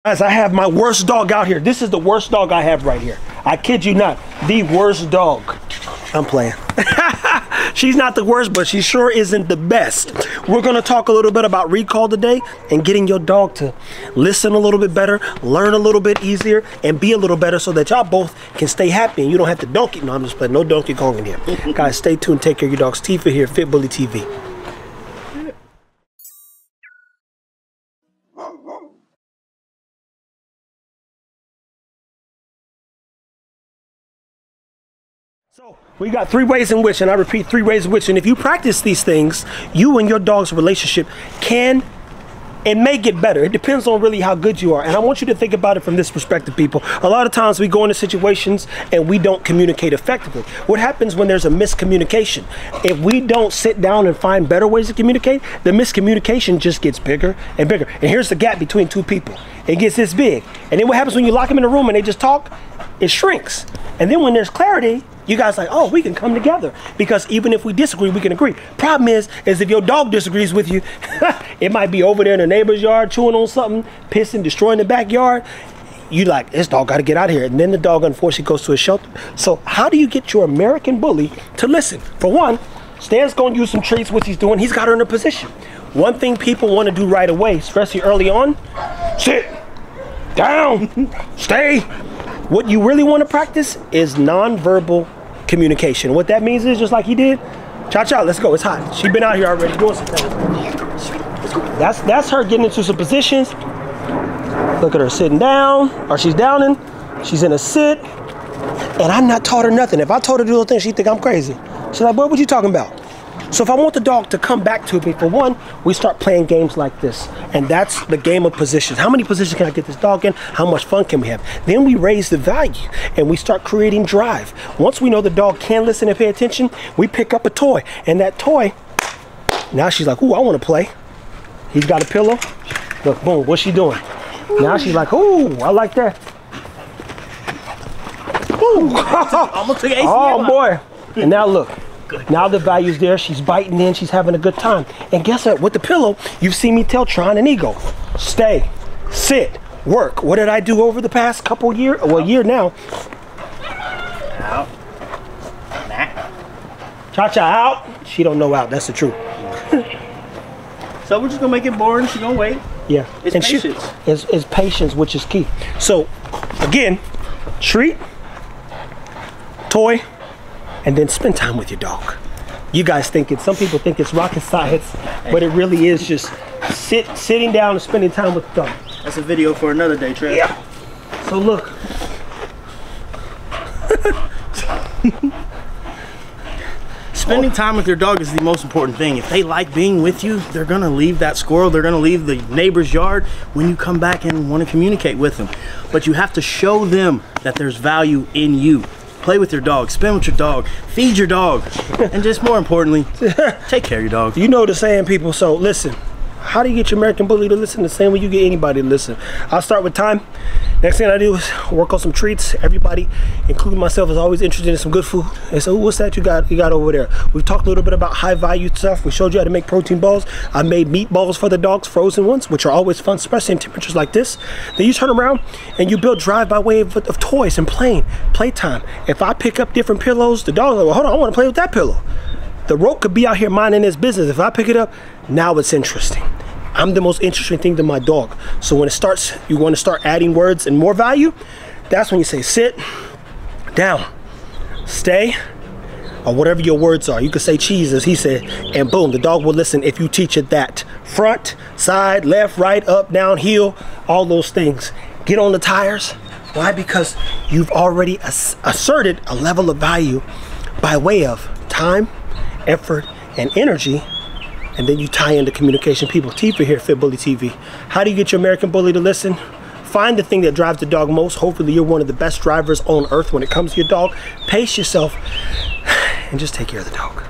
Guys, I have my worst dog out here. This is the worst dog I have right here. I kid you not, the worst dog. I'm playing. She's not the worst, but she sure isn't the best. We're gonna talk a little bit about recall today and getting your dog to listen a little bit better, learn a little bit easier, and be a little better so that y'all both can stay happy and you don't have to donkey. No, I'm just playing. No Donkey Kong in here. Guys, stay tuned. Take care of your dogs. Tifa here, Fit Bully TV. So we got 3 ways in which, and I repeat, 3 ways in which, and if you practice these things, you and your dog's relationship can and may get better. It depends on really how good you are. And I want you to think about it from this perspective, people. A lot of times we go into situations and we don't communicate effectively. What happens when there's a miscommunication? If we don't sit down and find better ways to communicate, the miscommunication just gets bigger and bigger. And here's the gap between 2 people. It gets this big. And then what happens when you lock them in a room and they just talk? It shrinks. And then when there's clarity, you guys like, oh, we can come together, because even if we disagree, we can agree. Problem is if your dog disagrees with you, it might be over there in the neighbor's yard chewing on something, pissing, destroying the backyard. You like, this dog got to get out of here. And then the dog unfortunately goes to a shelter. So how do you get your American bully to listen? For one, Stan's going to use some treats, what he's doing. He's got her in a position. One thing people want to do right away, especially early on, sit down, stay. What you really want to practice is nonverbal communication. What that means is, just like he did, cha-cha, let's go, it's hot. She's been out here already doing some things. That's her getting into some positions. Look at her sitting down, or she's downing. She's in a sit, and I've not taught her nothing. If I told her to do those things, she'd think I'm crazy. She's like, boy, what you talking about? So if I want the dog to come back to me, for one, we start playing games like this. And that's the game of positions. How many positions can I get this dog in? How much fun can we have? Then we raise the value and we start creating drive. Once we know the dog can listen and pay attention, we pick up a toy. And that toy, now she's like, ooh, I want to play. He's got a pillow. Look, boom, what's she doing? Now she's like, ooh, I like that. Ooh. Almost took ACL. Oh, boy. And now look. Now the value's there, she's biting in, she's having a good time. And guess what, with the pillow, you've seen me tell Tron and Ego, stay, sit, work. What did I do over the past couple years, well, year now? Out. Nah. Cha-cha out. She don't know out, that's the truth. So we're just gonna make it boring, she's gonna wait. Yeah. It's and patience. It's patience, which is key. So, again, treat, toy, and then spend time with your dog. You guys think some people think it's rocket science, but it really is just sitting down and spending time with the dog. That's a video for another day, Trev. Yeah. So look. Spending time with your dog is the most important thing. If they like being with you, they're gonna leave that squirrel, they're gonna leave the neighbor's yard when you come back and wanna communicate with them. But you have to show them that there's value in you. Play with your dog, spend with your dog, feed your dog, and just more importantly, take care of your dog. You know the saying, people, so listen. How do you get your American bully to listen the same way you get anybody to listen? I'll start with time. Next thing I do is work on some treats. Everybody, including myself, is always interested in some good food. And so, what's that you got over there? We've talked a little bit about high value stuff. We showed you how to make protein balls. I made meatballs for the dogs, frozen ones, which are always fun, especially in temperatures like this. Then you turn around and you build drive by way of toys and playtime. If I pick up different pillows, the dog's like, well, hold on, I want to play with that pillow. The rope could be out here minding his business. If I pick it up, now it's interesting. I'm the most interesting thing to my dog. So when it starts, you want to start adding words and more value, that's when you say sit, down, stay, or whatever your words are. You could say cheese, as he said, and boom, the dog will listen if you teach it that. Front, side, left, right, up, down, heel, all those things. Get on the tires. Why? Because you've already asserted a level of value by way of time, effort, and energy, and then you tie into communication. People, Tifa here, Fit Bully TV. How do you get your American bully to listen? Find the thing that drives the dog most. Hopefully you're one of the best drivers on earth when it comes to your dog. Pace yourself and just take care of the dog.